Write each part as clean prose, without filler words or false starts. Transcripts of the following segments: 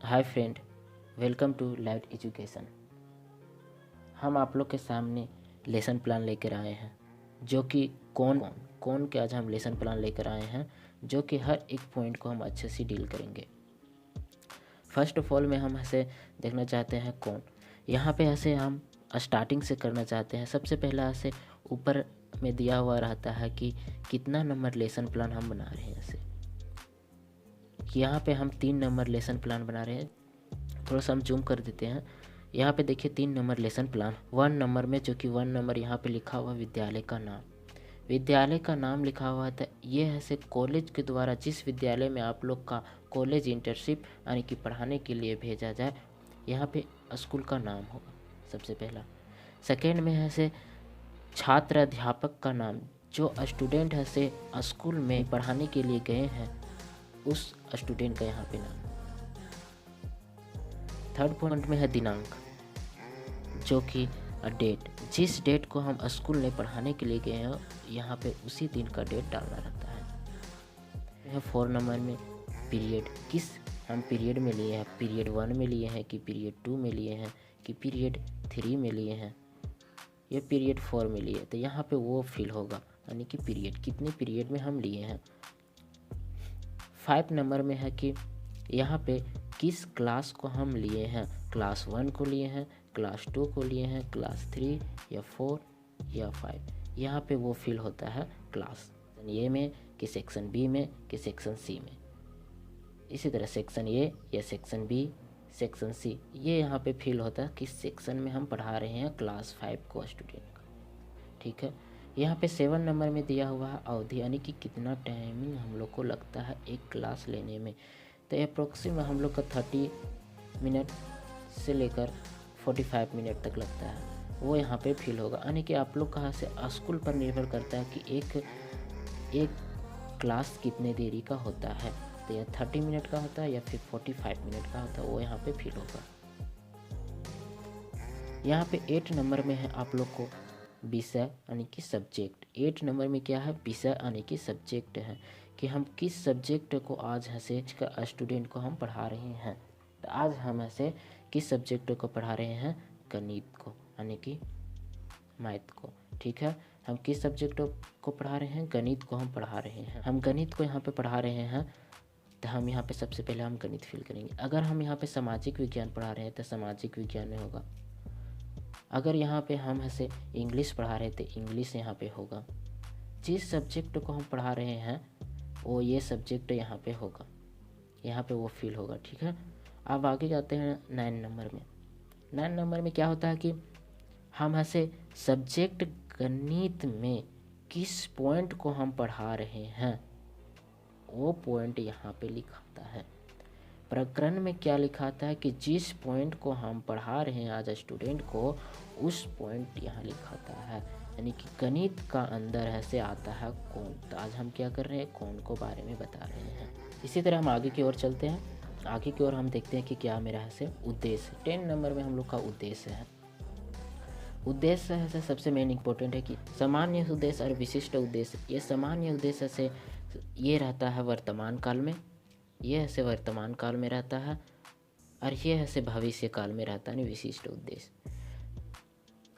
Hi friend, welcome to Light Education. हम आप लोग के सामने लेसन प्लान लेकर आए हैं, जो कि कौन के आज हम लेसन प्लान लेकर आए हैं, जो कि हर एक पॉइंट को हम अच्छे से डील करेंगे। फर्स्ट ऑफ ऑल में हम ऐसे देखना चाहते हैं कौन। यहाँ पे ऐसे हम स्टार्टिंग से करना चाहते हैं। सबसे पहला ऐसे ऊपर में दिया हुआ रहता है कि कितना नंबर लेसन प्लान हम बना रहे हैं। ऐसे यहाँ पे हम 3 नंबर लेसन प्लान बना रहे हैं। थोड़ा सा हम जूम कर देते हैं। यहाँ पे देखिए 3 नंबर लेसन प्लान 1 नंबर में, जो कि 1 नंबर यहाँ पे लिखा हुआ विद्यालय का नाम लिखा हुआ था। ये है से कॉलेज के द्वारा जिस विद्यालय में आप लोग का कॉलेज इंटर्नशिप यानी कि पढ़ाने के लिए भेजा जाए, यहाँ पे स्कूल का नाम होगा सबसे पहला। सेकेंड में है से छात्र अध्यापक का नाम, जो स्टूडेंट है से स्कूल में पढ़ाने के लिए गए हैं उस स्टूडेंट का यहाँ पे नाम। थर्ड पॉइंट में है दिनांक, जो कि डेट, जिस डेट को हम स्कूल में पढ़ाने के लिए गए हैं यहाँ पे उसी दिन का डेट डालना रहता है। 4 नंबर में पीरियड, किस हम पीरियड में लिए हैं, पीरियड 1 में लिए हैं कि पीरियड 2 में लिए हैं कि पीरियड 3 में लिए हैं, ये पीरियड 4 में लिए, तो यहाँ पे वो फिल होगा यानी कि पीरियड कितने पीरियड में हम लिए हैं। 5 नंबर में है कि यहाँ पे किस क्लास को हम लिए हैं, क्लास 1 को लिए हैं, क्लास 2 को लिए हैं, क्लास 3 या 4 या 5, यहाँ पे वो फिल होता है क्लास ए में कि सेक्शन बी में कि सेक्शन सी में। इसी तरह सेक्शन ए या सेक्शन बी, सेक्शन सी, ये यहाँ पे फिल होता है किस सेक्शन में हम पढ़ा रहे हैं क्लास 5 को स्टूडेंट का। ठीक है। यहाँ पे 7 नंबर में दिया हुआ है अवधि, यानी कि कितना टाइमिंग हम लोग को लगता है एक क्लास लेने में। तो अप्रोक्सीमेट हम लोग का 30 मिनट से लेकर 45 मिनट तक लगता है, वो यहाँ पे फिल होगा। यानी कि आप लोग कहाँ से स्कूल पर निर्भर करता है कि एक क्लास कितने देरी का होता है, तो यह 30 मिनट का होता है या फिर 45 मिनट का होता है, वो यहाँ पे फिल होगा। यहाँ पे 8 नंबर में है आप लोग को विषय यानी कि सब्जेक्ट। 8 नंबर में क्या है, विषय यानी कि सब्जेक्ट है कि हम किस सब्जेक्ट को आज ऐसे का स्टूडेंट को हम पढ़ा रहे हैं। तो आज हम ऐसे किस सब्जेक्ट को पढ़ा रहे हैं, गणित को यानी कि मैथ को। ठीक है, हम किस सब्जेक्ट को पढ़ा रहे हैं, गणित को हम पढ़ा रहे हैं। हम गणित को यहाँ पे पढ़ा रहे हैं, तो हम यहाँ पे सबसे पहले हम गणित फिल करेंगे। अगर हम यहाँ पे सामाजिक विज्ञान पढ़ा रहे हैं तो सामाजिक विज्ञान में होगा। अगर यहाँ पे हम ऐसे इंग्लिश पढ़ा रहे थे, इंग्लिश यहाँ पे होगा। जिस सब्जेक्ट को हम पढ़ा रहे हैं वो ये सब्जेक्ट यहाँ पे होगा, यहाँ पे वो फिल होगा। ठीक है, अब आगे जाते हैं 9 नंबर में। 9 नंबर में क्या होता है कि हम ऐसे सब्जेक्ट गणित में किस पॉइंट को हम पढ़ा रहे हैं वो पॉइंट यहाँ पे लिखाता है। प्रकरण में क्या लिखाता है कि जिस पॉइंट को हम पढ़ा रहे हैं आज स्टूडेंट को, उस पॉइंट यहाँ लिखाता है। यानी कि गणित का अंदर ऐसे आता है कौन। तो आज हम क्या कर रहे हैं, कौन को बारे में बता रहे हैं। इसी तरह हम आगे की ओर चलते हैं। आगे की ओर हम देखते हैं कि क्या मेरा ऐसे उद्देश्य। 10 नंबर में हम लोग का उद्देश्य है। उद्देश्य है सबसे मेन इंपॉर्टेंट है कि सामान्य उद्देश्य और विशिष्ट उद्देश्य। ये सामान्य उद्देश्य से ये रहता है वर्तमान काल में, ये ऐसे वर्तमान काल में रहता है, और ये ऐसे भविष्य काल में रहता है। विशिष्ट उद्देश्य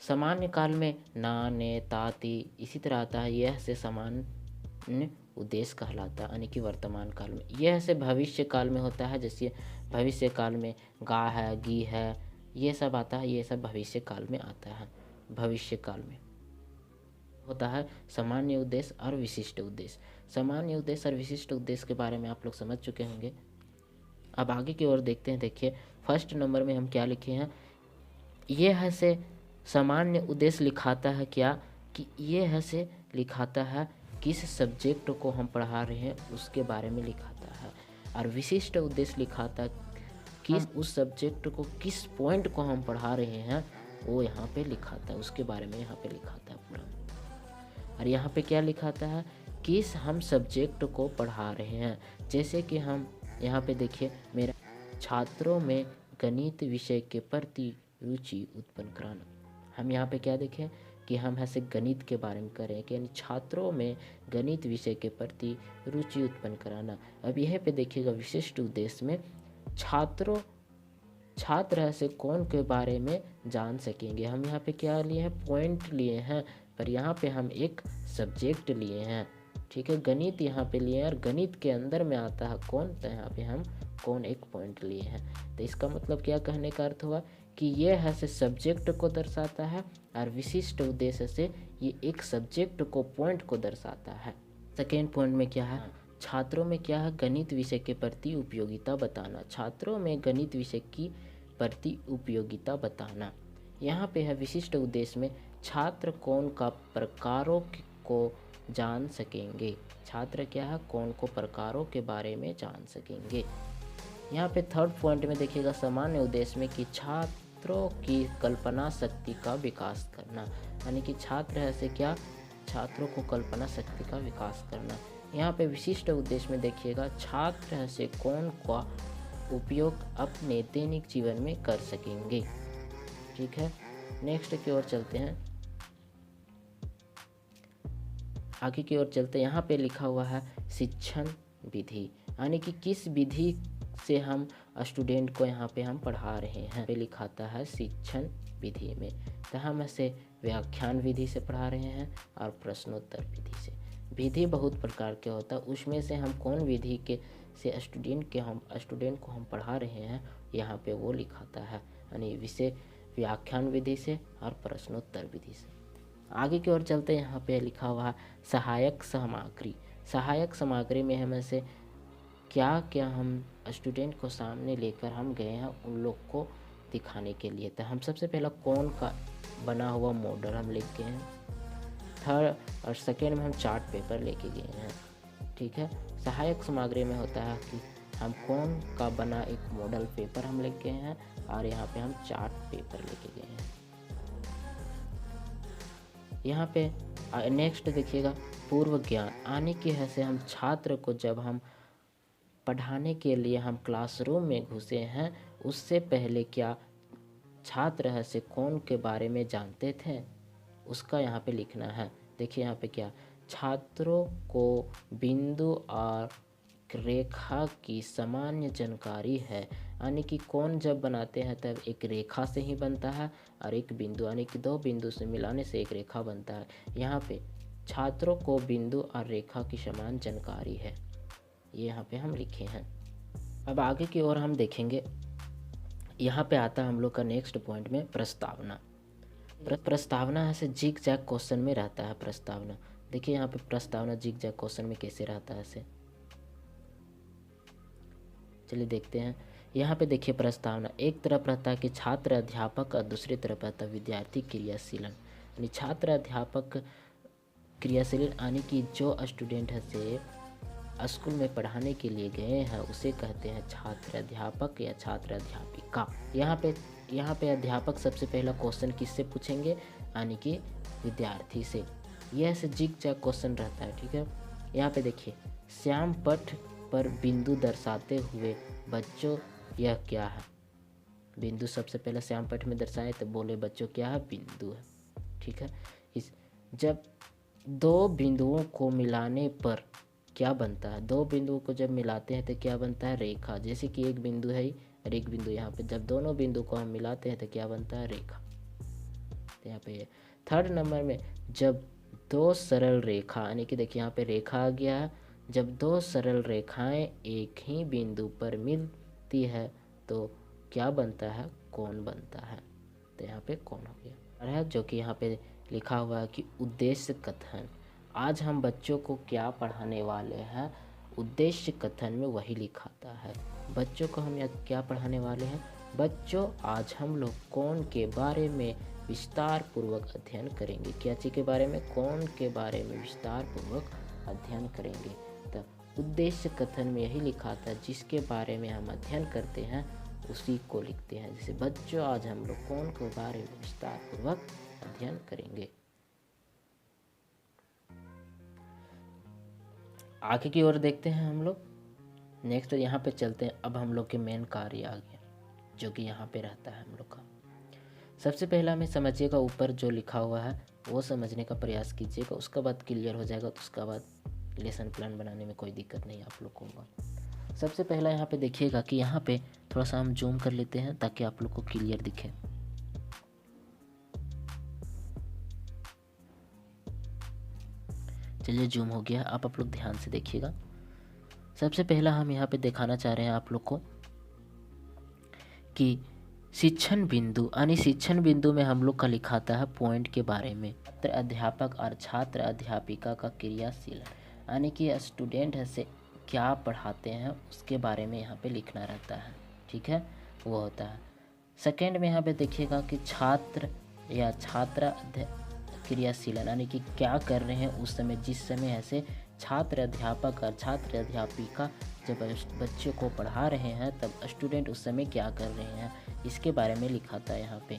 सामान्य काल में ना, ने, ता, ती इसी तरह आता है, यह ऐसे सामान्य उद्देश्य कहलाता है यानी कि वर्तमान काल में। यह ऐसे भविष्य काल में होता है, जैसे भविष्य काल में गा है, गी है, ये सब आता है, ये सब भविष्य काल में आता है। भविष्य काल में होता है सामान्य उद्देश्य और विशिष्ट उद्देश्य। सामान्य उद्देश्य और विशिष्ट उद्देश्य के बारे में आप लोग समझ चुके होंगे। अब आगे की ओर देखते हैं। देखिए फर्स्ट नंबर में हम क्या लिखे हैं, ये है से सामान्य उद्देश्य लिखाता है क्या, कि ये है से लिखाता है किस सब्जेक्ट को हम पढ़ा रहे हैं उसके बारे में लिखाता है, और विशिष्ट उद्देश्य लिखाता है कि उस सब्जेक्ट को किस पॉइंट को हम पढ़ा रहे हैं वो यहाँ पे लिखाता है, उसके बारे में यहाँ पे लिखाता है पूरा। और यहाँ पे क्या लिखाता है, किस हम सब्जेक्ट को पढ़ा रहे हैं। जैसे कि हम यहाँ पे देखिए, मेरा छात्रों में गणित विषय के प्रति रुचि उत्पन्न कराना। हम यहाँ पे क्या देखें कि हम ऐसे गणित के बारे में करें कि यानी छात्रों में गणित विषय के प्रति रुचि उत्पन्न कराना। अब यह पे देखिएगा विशिष्ट उद्देश्य में छात्रों छात्र से कौन के बारे में जान सकेंगे। हम यहाँ पे क्या लिए हैं, पॉइंट लिए हैं, पर यहाँ पे हम एक सब्जेक्ट लिए हैं। ठीक है, गणित यहाँ पे लिए हैं और गणित के अंदर में आता है कौन, तो यहाँ पे हम कौन एक पॉइंट लिए हैं। तो इसका मतलब क्या कहने का अर्थ हुआ कि ये है से सब्जेक्ट को दर्शाता है और विशिष्ट उद्देश्य से ये एक सब्जेक्ट को पॉइंट को दर्शाता है। सेकेंड पॉइंट में क्या है, छात्रों में क्या है, गणित विषय के प्रति उपयोगिता बताना। छात्रों में गणित विषय की प्रति उपयोगिता बताना। यहाँ पे है विशिष्ट उद्देश्य में छात्र कौन का प्रकारों को जान सकेंगे। छात्र क्या है, कौन को प्रकारों के बारे में जान सकेंगे। यहाँ पे थर्ड पॉइंट में देखिएगा सामान्य उद्देश्य में कि छात्रों की कल्पना शक्ति का विकास करना, यानी कि छात्र है से क्या, छात्रों को कल्पना शक्ति का विकास करना। यहाँ पे विशिष्ट उद्देश्य में देखिएगा छात्र है से कौन का उपयोग अपने दैनिक जीवन में कर सकेंगे। ठीक है, नेक्स्ट की ओर चलते हैं, आगे की ओर चलते हैं। यहाँ पे लिखा हुआ है शिक्षण विधि, यानी कि किस विधि से हम स्टूडेंट को यहाँ पे हम पढ़ा रहे हैं। पे लिखाता है शिक्षण विधि में, तो हम ऐसे व्याख्यान विधि से पढ़ा रहे हैं और प्रश्नोत्तर विधि से। विधि बहुत प्रकार के होता है, उसमें से हम कौन विधि के से स्टूडेंट को हम पढ़ा रहे हैं यहाँ पे वो लिखाता है, यानी विषय व्याख्यान विधि से और प्रश्नोत्तर विधि से। आगे की ओर चलते हैं, यहाँ पे लिखा हुआ है सहायक सामग्री। सहायक सामग्री में हमें से क्या क्या हम स्टूडेंट को सामने लेकर हम गए हैं उन लोग को दिखाने के लिए। तो हम सबसे पहला कौन का बना हुआ मॉडल हम लेके गए हैं, थर्ड और सेकेंड में हम चार्ट पेपर लेके गए हैं। ठीक है, सहायक सामग्री में होता है कि हम कौन का बना एक मॉडल पेपर हम लेके गए हैं और यहाँ पे हम चार्ट पेपर लेके गए हैं। यहाँ पे नेक्स्ट देखिएगा पूर्व ज्ञान, आने की है से हम छात्र को जब हम पढ़ाने के लिए हम क्लासरूम में घुसे हैं उससे पहले क्या छात्र है से कौन के बारे में जानते थे, उसका यहाँ पे लिखना है। देखिए यहाँ पे क्या, छात्रों को बिंदु और रेखा की सामान्य जानकारी है, यानी कि कौन जब बनाते हैं तब एक रेखा से ही बनता है और एक बिंदु, यानी कि दो बिंदु से मिलाने से एक रेखा बनता है। यहाँ पे छात्रों को बिंदु और रेखा की समान जानकारी है, ये यहाँ पे हम लिखे हैं। अब आगे की ओर हम देखेंगे, यहाँ पे आता है हम लोग का नेक्स्ट पॉइंट में प्रस्तावना। प्रस्तावना ऐसे जिग जैग क्वेश्चन में रहता है प्रस्तावना। देखिए यहाँ पे प्रस्तावना जिग जैग क्वेश्चन में कैसे रहता है ऐसे, चलिए देखते हैं। यहाँ पे देखिए प्रस्तावना एक तरफ रहता है कि छात्र अध्यापक और दूसरी तरफ रहता है विद्यार्थी क्रियाशीलन, यानी छात्र अध्यापक क्रियाशील, यानी कि जो स्टूडेंट है से स्कूल में पढ़ाने के लिए गए हैं उसे कहते हैं छात्र अध्यापक या छात्र अध्यापिका। यहाँ पे अध्यापक सबसे पहला क्वेश्चन किससे पूछेंगे, यानी कि विद्यार्थी से। यह ऐसे जिग जैग क्वेश्चन रहता है। ठीक है, यहाँ पे देखिए श्याम पट पर बिंदु दर्शाते हुए बच्चों यह क्या है। बिंदु सबसे पहले श्याम पट में दर्शाए तो बोले बच्चों क्या है, बिंदु है। ठीक है, जब दो बिंदुओं को मिलाने पर क्या बनता है, दो बिंदुओं को जब मिलाते हैं तो क्या बनता है, रेखा। जैसे कि एक बिंदु है और एक बिंदु यहाँ पे, जब दोनों बिंदु को हम मिलाते हैं तो क्या बनता है, रेखा। तो यहाँ पे थर्ड नंबर में जब दो सरल रेखा, यानी कि देखिए यहाँ पे रेखा आ गया है, जब दो सरल रेखाएं एक ही बिंदु पर मिलती है तो क्या बनता है, कोण बनता है। तो यहाँ पे कोण हो गया है, जो कि यहाँ पे लिखा हुआ है कि उद्देश्य कथन। आज हम बच्चों को क्या पढ़ाने वाले हैं, उद्देश्य कथन में वही लिखाता है। बच्चों को हम क्या पढ़ाने वाले हैं, बच्चों आज हम लोग कोण के बारे में विस्तार पूर्वक अध्ययन करेंगे। क्या चीज़ के बारे में, कोण के बारे में विस्तार पूर्वक अध्ययन करेंगे। तो उद्देश्य कथन में यही लिखा था, जिसके बारे में हम अध्ययन करते हैं उसी को लिखते हैं। जैसे बच्चों आज हम लोग कोण के बारे में विस्तार पूर्वक अध्ययन करेंगे। आगे की ओर देखते हैं हम लोग, नेक्स्ट यहाँ पे चलते हैं। अब हम लोग के मेन कार्य आ गया, जो कि यहाँ पे रहता है हम लोग का। सबसे पहला में समझिएगा, ऊपर जो लिखा हुआ है वो समझने का प्रयास कीजिएगा, उसका बाद क्लियर हो जाएगा, तो उसका बाद लेसन प्लान बनाने में कोई दिक्कत नहीं आप लोग को होगा। सबसे पहला यहाँ पे देखिएगा कि यहाँ पे थोड़ा सा हम जूम कर लेते हैं ताकि आप लोग को क्लियर दिखे। चलिए जूम हो गया, आप लोग ध्यान से देखिएगा। सबसे पहला हम यहाँ पे दिखाना चाह रहे हैं आप लोग को कि शिक्षण बिंदु, यानी शिक्षण बिंदु में हम लोग का लिखाता है पॉइंट के बारे में। छात्र अध्यापक और छात्र अध्यापिका का क्रियाशील, यानी कि स्टूडेंट से क्या पढ़ाते हैं उसके बारे में यहाँ पे लिखना रहता है, ठीक है, वो होता है। सेकेंड में यहाँ पे देखिएगा कि छात्र या छात्रा क्रियाशील, यानी कि क्या कर रहे हैं उस समय, जिस समय ऐसे छात्र अध्यापक और छात्र अध्यापिका जब बच्चों को पढ़ा रहे हैं तब स्टूडेंट उस समय क्या कर रहे हैं, इसके बारे में लिखा था यहाँ पे।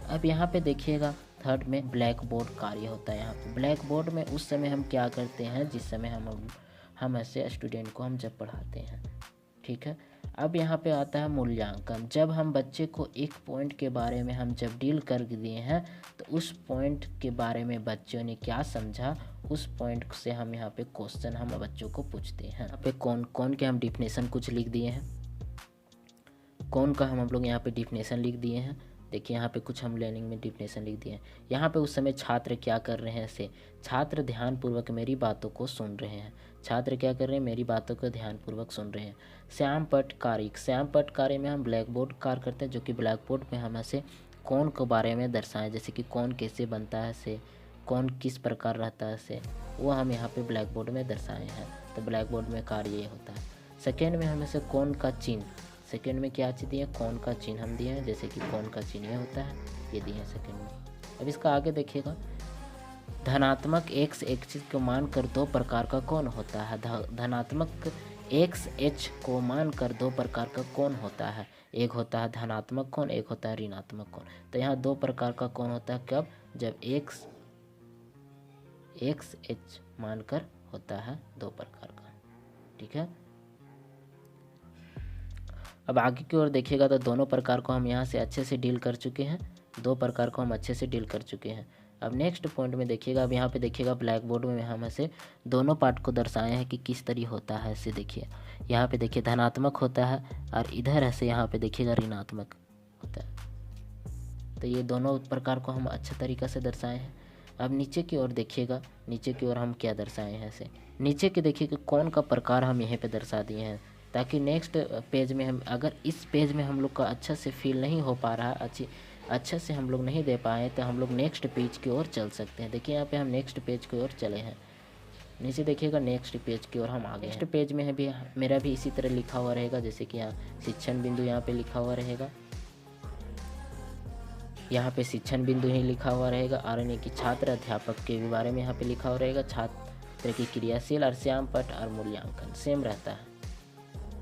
अब यहाँ पे देखिएगा थर्ड में ब्लैक बोर्ड कार्य होता है। यहाँ पे ब्लैक बोर्ड में उस समय हम क्या करते हैं जिस समय हम ऐसे स्टूडेंट को हम जब पढ़ाते हैं, ठीक है। अब यहाँ पे आता है मूल्यांकन। जब हम बच्चे को एक पॉइंट के बारे में हम जब डील कर दिए हैं तो उस पॉइंट के बारे में बच्चों ने क्या समझा, उस पॉइंट से हम यहाँ पे क्वेश्चन हम बच्चों को पूछते हैं। यहाँ पे कौन कौन के हम डिफिनेशन कुछ लिख दिए हैं, कौन का हम लोग यहाँ पे डिफिनेशन लिख दिए हैं। देखिए यहाँ पे कुछ हम लर्निंग में डिफिनेशन लिख दिए हैं। यहाँ पे उस समय छात्र क्या कर रहे हैं, से छात्र ध्यानपूर्वक मेरी बातों को सुन रहे हैं। छात्र क्या कर रहे हैं, मेरी बातों को ध्यानपूर्वक सुन रहे हैं। श्याम पट कार्य, श्याम पट कार्य में हम ब्लैक बोर्ड कार्य करते हैं, जो कि ब्लैक बोर्ड में हम ऐसे कौन के बारे में दर्शाएं, जैसे कि कौन कैसे बनता है, से कौन किस प्रकार रहता है, से वो हम यहाँ पे ब्लैक बोर्ड में दर्शाए हैं। तो ब्लैक बोर्ड में कार्य ये होता है। सेकेंड में हम ऐसे कौन का चिन्ह, सेकेंड में क्या चीज़ दिए, कौन का चिन्ह हम दिए हैं, जैसे कि कौन का चिन्ह ये होता है, ये दिए हैं सेकेंड में। अब इसका आगे देखिएगा, धनात्मक x एक्सिस को मानकर दो प्रकार का कौन होता है। धनात्मक x h को मानकर दो प्रकार का कौन होता है, एक होता है धनात्मक कौन, एक होता है ऋणात्मक कौन। तो यहाँ दो प्रकार का कौन होता है, कब, जब x h मानकर होता है दो प्रकार का, ठीक है। अब आगे की ओर देखिएगा तो दोनों प्रकार को हम यहाँ से अच्छे से डील कर चुके हैं, दो प्रकार को हम अच्छे से डील कर चुके हैं। अब नेक्स्ट पॉइंट में देखिएगा, अब यहाँ पे देखिएगा ब्लैक बोर्ड में हम ऐसे दोनों पार्ट को दर्शाए हैं कि किस तरह होता है। ऐसे देखिए यहाँ पे देखिए धनात्मक होता है और इधर ऐसे यहाँ पे देखिएगा ऋणात्मक होता है। तो ये दोनों प्रकार को हम अच्छा तरीक़ा से दर्शाए हैं। अब नीचे की ओर देखिएगा, नीचे की ओर हम क्या दर्शाए हैं, ऐसे नीचे के देखिए कि कौन का प्रकार हम यहीं पे दर्शा दिए हैं, ताकि नेक्स्ट पेज में हम, अगर इस पेज में हम लोग का अच्छा से फील नहीं हो पा रहा, अच्छे से हम लोग नहीं दे पाए, तो हम लोग नेक्स्ट पेज की ओर चल सकते हैं। देखिए यहाँ पे हम नेक्स्ट पेज की ओर चले हैं, नीचे देखिएगा नेक्स्ट पेज की ओर हम आ गए। नेक्स्ट पेज में है भी मेरा भी इसी तरह लिखा हुआ रहेगा, जैसे कि यहाँ शिक्षण बिंदु यहाँ पे लिखा हुआ रहेगा, यहाँ पे शिक्षण बिंदु ही लिखा हुआ रहेगा, और यानी कि छात्र अध्यापक के बारे में यहाँ पे लिखा हुआ रहेगा, छात्र की क्रियाशील और श्याम पट और मूल्यांकन सेम रहता है।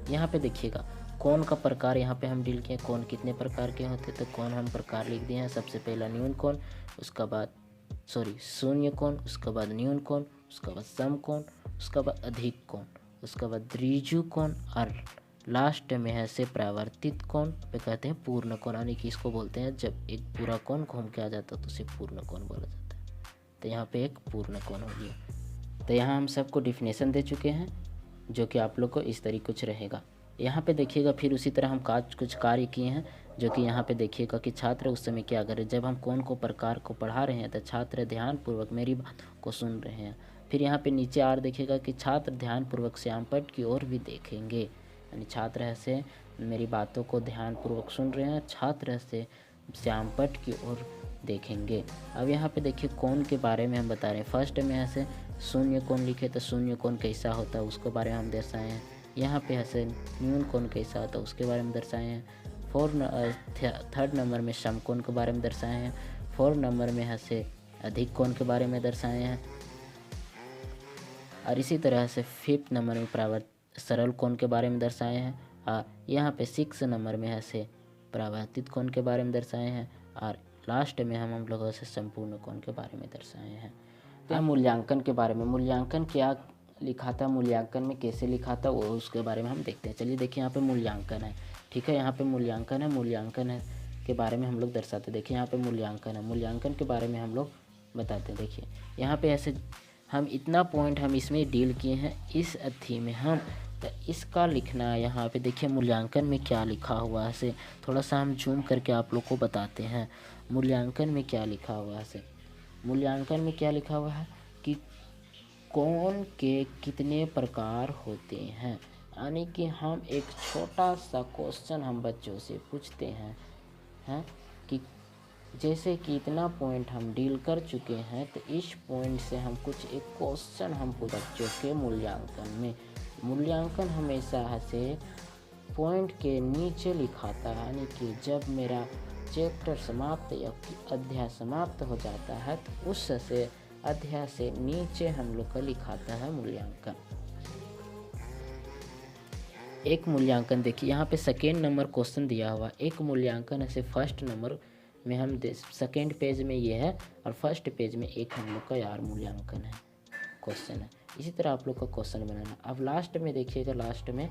यहाँ पे देखिएगा कौन का प्रकार यहाँ पे हम डील किए, कौन कितने प्रकार के होते, तो कौन हम प्रकार लिख दिए हैं। सबसे पहला न्यून कौन, उसका बाद शून्य कौन, उसके बाद न्यून कौन, उसके बाद सम कौन, उसके बाद अधिक कौन, उसके बाद द्विजु कौन, और लास्ट में है से प्रावर्तित कौन पे कहते हैं पूर्ण कौन, यानी कि इसको बोलते हैं जब एक पूरा कौन घूम के आ जाता है तो उसे पूर्ण कौन बोला जाता है। तो यहाँ पे एक पूर्ण कौन हो गया। तो यहाँ हम सबको डिफिनेशन दे चुके हैं, जो कि आप लोग को इस तरीके कुछ रहेगा। यहाँ पे देखिएगा फिर उसी तरह हम कुछ कार्य किए हैं, जो कि यहाँ पे देखिएगा कि छात्र उस समय क्या करे, जब हम कौन को प्रकार को पढ़ा रहे हैं तो छात्र ध्यानपूर्वक मेरी बात को सुन रहे हैं। फिर यहाँ पे नीचे और देखिएगा कि छात्र ध्यानपूर्वक श्यामपट की ओर भी देखेंगे, यानी छात्र ऐसे मेरी बातों को ध्यानपूर्वक सुन रहे हैं, छात्र ऐसे श्यामपट की ओर देखेंगे। अब यहाँ पे देखिए कौन के बारे में हम बता रहे हैं। फर्स्ट में ऐसे शून्य कौन लिखे तो शून्य कौन कैसा होता है उसके बारे में हम दर्शाए हैं। यहाँ पे ऐसे न्यून कौन कैसा होता है उसके बारे में दर्शाए हैं। थर्ड नंबर में सम कौन के बारे में दर्शाए हैं। फोर्थ नंबर में ऐसे अधिक कौन के बारे में दर्शाए हैं। और इसी तरह से फिफ्थ नंबर में सरल कौन के बारे में दर्शाए हैं। और यहाँ पे 6 नंबर में ऐसे प्रावर्तित कौन के बारे में दर्शाए हैं। और लास्ट में हम लोगों से संपूर्ण कौन के बारे में दर्शाए हैं। तो मूल्यांकन के बारे में, मूल्यांकन क्या लिखा था, मूल्यांकन में कैसे लिखा था, वो उसके बारे में हम देखते हैं। चलिए देखिए यहाँ पे मूल्यांकन है, ठीक है, यहाँ पे मूल्यांकन है, मूल्यांकन है के बारे में हम लोग दर्शाते। देखिए यहाँ पे मूल्यांकन है, मूल्यांकन के बारे में हम लोग बताते हैं। देखिए यहाँ पे ऐसे हम इतना पॉइंट हम इसमें डील किए हैं। इस अथी में हम तो इसका लिखना है। यहाँ पे देखिए मूल्यांकन में क्या लिखा हुआ है, से थोड़ा सा हम जूम करके आप लोग को बताते हैं। मूल्यांकन में क्या लिखा हुआ है, से मूल्यांकन में क्या लिखा हुआ है कि कौन के कितने प्रकार होते हैं। यानी कि हम एक छोटा सा क्वेश्चन हम बच्चों से पूछते हैं कि जैसे कि इतना पॉइंट हम डील कर चुके हैं, तो इस पॉइंट से हम कुछ एक क्वेश्चन हमको बच्चों के मूल्यांकन में, मूल्यांकन हमेशा से पॉइंट के नीचे लिखाता है। यानी कि जब मेरा चैप्टर समाप्त या अध्याय समाप्त हो जाता है, तो उससे अध्याय से नीचे हम लोग का लिखाता है मूल्यांकन। एक मूल्यांकन देखिए यहाँ पे सेकेंड नंबर क्वेश्चन दिया हुआ, एक मूल्यांकन ऐसे फर्स्ट नंबर में हम सेकेंड पेज में ये है और फर्स्ट पेज में एक हम लोग का यार मूल्यांकन है, क्वेश्चन है। इसी तरह आप लोग का क्वेश्चन बनाना। अब लास्ट में देखिएगा, लास्ट में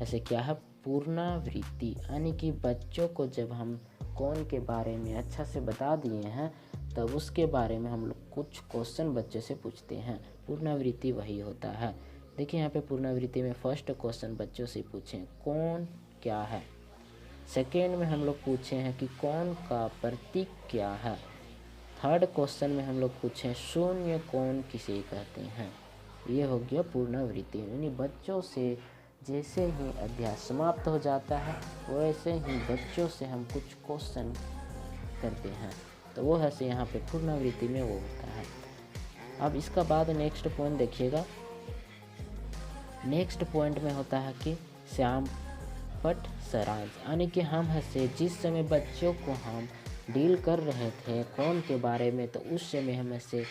ऐसे क्या है, पुनरावृत्ति। यानी कि बच्चों को जब हम कौन के बारे में अच्छा से बता दिए हैं, तब उसके बारे में हम लोग कुछ क्वेश्चन बच्चे से पूछते हैं। पुनरावृत्ति वही होता है। देखिए यहाँ पे पुनरावृत्ति में फर्स्ट क्वेश्चन बच्चों से पूछें कौन क्या है। सेकेंड में हम लोग पूछे हैं कि कौन का प्रतीक क्या है। थर्ड क्वेश्चन में हम लोग पूछें शून्य कौन किसे कहते हैं। ये हो गया पुनरावृत्ति। यानी बच्चों से जैसे ही अध्याय समाप्त हो जाता है, वैसे ही बच्चों से हम कुछ क्वेश्चन करते हैं, तो वो है से यहाँ पे पुनरावृत्ति में वो होता है। अब इसका बाद नेक्स्ट पॉइंट देखिएगा। नेक्स्ट पॉइंट में होता है कि श्यामपट्ट सारांश। यानी कि हम से जिस समय बच्चों को हम डील कर रहे थे कौन के बारे में, तो उस समय हम से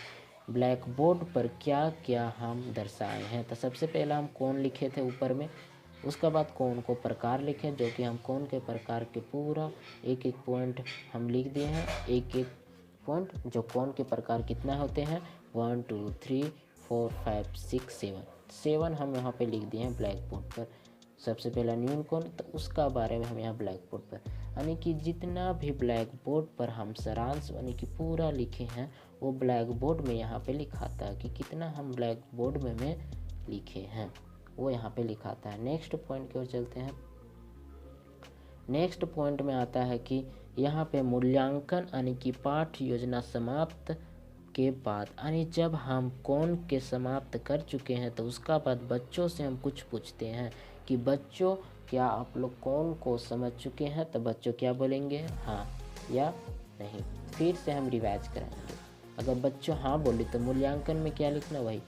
ब्लैक बोर्ड पर क्या क्या हम दर्शाए हैं। तो सबसे पहला हम कौन लिखे थे ऊपर में, उसका बाद कौन को प्रकार लिखे, जो कि हम कौन के प्रकार के पूरा एक एक पॉइंट हम लिख दिए हैं। एक एक पॉइंट जो कौन के प्रकार कितना होते हैं, 1 2 3 4 5 6 7 हम यहाँ पे लिख दिए हैं ब्लैक बोर्ड पर। सबसे पहला न्यून कौन, तो उसका बारे में हम यहाँ ब्लैक बोर्ड पर, यानी कि जितना भी ब्लैक बोर्ड पर हम सारांश यानी कि पूरा लिखे हैं, वो ब्लैक बोर्ड में यहाँ पे लिखाता है कि कितना हम ब्लैक बोर्ड में लिखे हैं, वो यहाँ पे लिखाता है। नेक्स्ट पॉइंट की ओर चलते हैं। नेक्स्ट पॉइंट में आता है कि यहाँ पे मूल्यांकन यानी कि पाठ योजना समाप्त के बाद, यानी जब हम कौन के समाप्त कर चुके हैं, तो उसका बाद बच्चों से हम कुछ पूछते हैं कि बच्चों क्या आप लोग कौन को समझ चुके हैं। तो बच्चों क्या बोलेंगे, हाँ या नहीं। फिर से हम रिवाइज कराएंगे। अगर बच्चों हाँ बोले तो मूल्यांकन में क्या लिखना, वही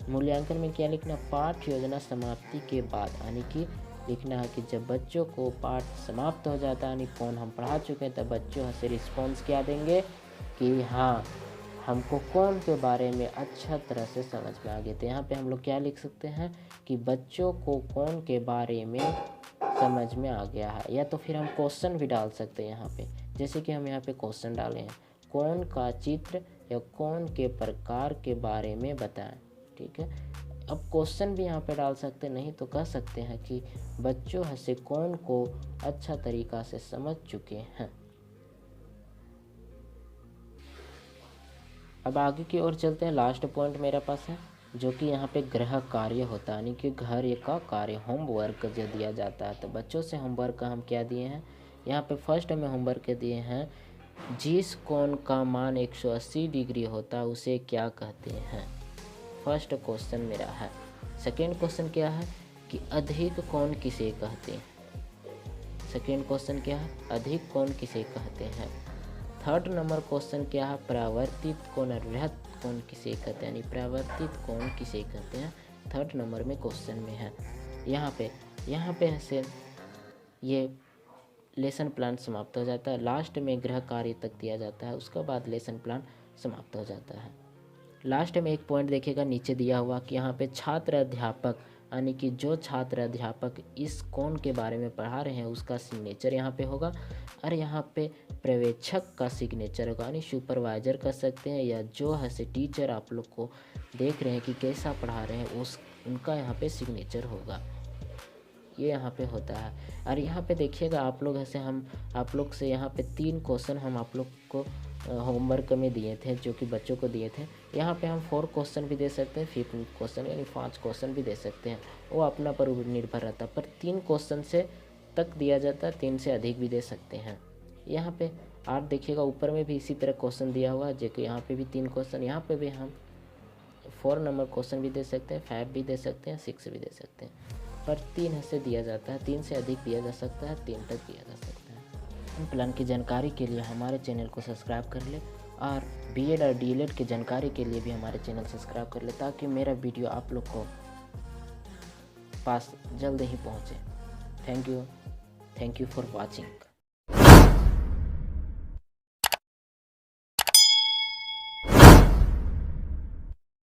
मूल्यांकन में क्या लिखना, पाठ योजना समाप्ति के बाद, यानी कि लिखना है कि जब बच्चों को पाठ समाप्त हो जाता है, यानी कौन हम पढ़ा चुके हैं, तब बच्चों से रिस्पॉन्स क्या देंगे कि हाँ हमको कौन के बारे में अच्छा तरह से समझ में आ गए। तो यहाँ पे हम लोग क्या लिख सकते हैं कि बच्चों को कौन के बारे में समझ में आ गया है। या तो फिर हम क्वेश्चन भी डाल सकते हैं यहाँ पे, जैसे कि हम यहाँ पे क्वेश्चन डाले हैं, कौन का चित्र या कौन के प्रकार के बारे में बताएं। ठीक है, अब क्वेश्चन भी यहाँ पे डाल सकते, नहीं तो कह सकते हैं कि बच्चों से कौन को अच्छा तरीका से समझ चुके हैं। अब आगे की ओर चलते हैं। लास्ट पॉइंट मेरे पास है, जो कि यहाँ पे गृह कार्य होता है, यानी कि घर का कार्य, होमवर्क जो दिया जाता है। तो बच्चों से होमवर्क का हम क्या दिए हैं, यहाँ पे फर्स्ट में होमवर्क दिए हैं, जिस कोण का मान 180 डिग्री होता है उसे क्या कहते हैं। फर्स्ट क्वेश्चन मेरा है। सेकेंड क्वेश्चन क्या है कि अधिक कोण किसे कहते हैं। सेकेंड क्वेश्चन क्या है, अधिक कोण किसे कहते हैं। थर्ड नंबर क्वेश्चन क्या है, परावर्तित कोण वृहत कोण किसे कहते हैं, यानी परावर्तित कोण किसे कहते हैं। थर्ड नंबर में क्वेश्चन में है। यहाँ पे ऐसे ये लेसन प्लान समाप्त हो जाता है। लास्ट में गृह कार्य तक दिया जाता है, उसके बाद लेसन प्लान समाप्त हो जाता है। लास्ट में एक पॉइंट देखिएगा नीचे दिया हुआ कि यहाँ पे छात्र अध्यापक, यानी कि जो छात्र अध्यापक इस कोण के बारे में पढ़ा रहे हैं उसका सिग्नेचर यहाँ पे होगा, और यहाँ पे पर्यवेक्षक का सिग्नेचर होगा, यानी सुपरवाइजर कर सकते हैं, या जो है से टीचर आप लोग को देख रहे हैं कि कैसा पढ़ा रहे हैं उनका यहाँ पे सिग्नेचर होगा। ये यहाँ पे होता है। और यहाँ पे देखिएगा आप लोग ऐसे हम आप लोग से यहाँ पे 3 क्वेश्चन हम आप लोग को होमवर्क में दिए थे, जो कि बच्चों को दिए थे। यहाँ पे हम 4 क्वेश्चन भी दे सकते हैं, 5 क्वेश्चन यानी 5 क्वेश्चन भी दे सकते हैं, वो अपना पर निर्भर रहता है। पर 3 क्वेश्चन से तक दिया जाता है, 3 से अधिक भी दे सकते हैं। यहाँ पे 8 देखिएगा, ऊपर में भी इसी तरह क्वेश्चन दिया हुआ है, जो कि यहाँ पे भी 3 क्वेश्चन, यहाँ पे भी हम 4 नंबर क्वेश्चन भी दे सकते हैं, 5 भी दे सकते हैं, 6 भी दे सकते हैं। पर 3 से दिया जाता है, 3 से अधिक दिया जा सकता है, 3 तक दिया जा सकता है। प्लान की जानकारी के लिए हमारे चैनल को सब्सक्राइब कर ले, और बीएड और डीएलएड की जानकारी के लिए भी हमारे चैनल सब्सक्राइब कर ले, ताकि मेरा वीडियो आप लोग को पास जल्द ही पहुँचे। Thank you for watching.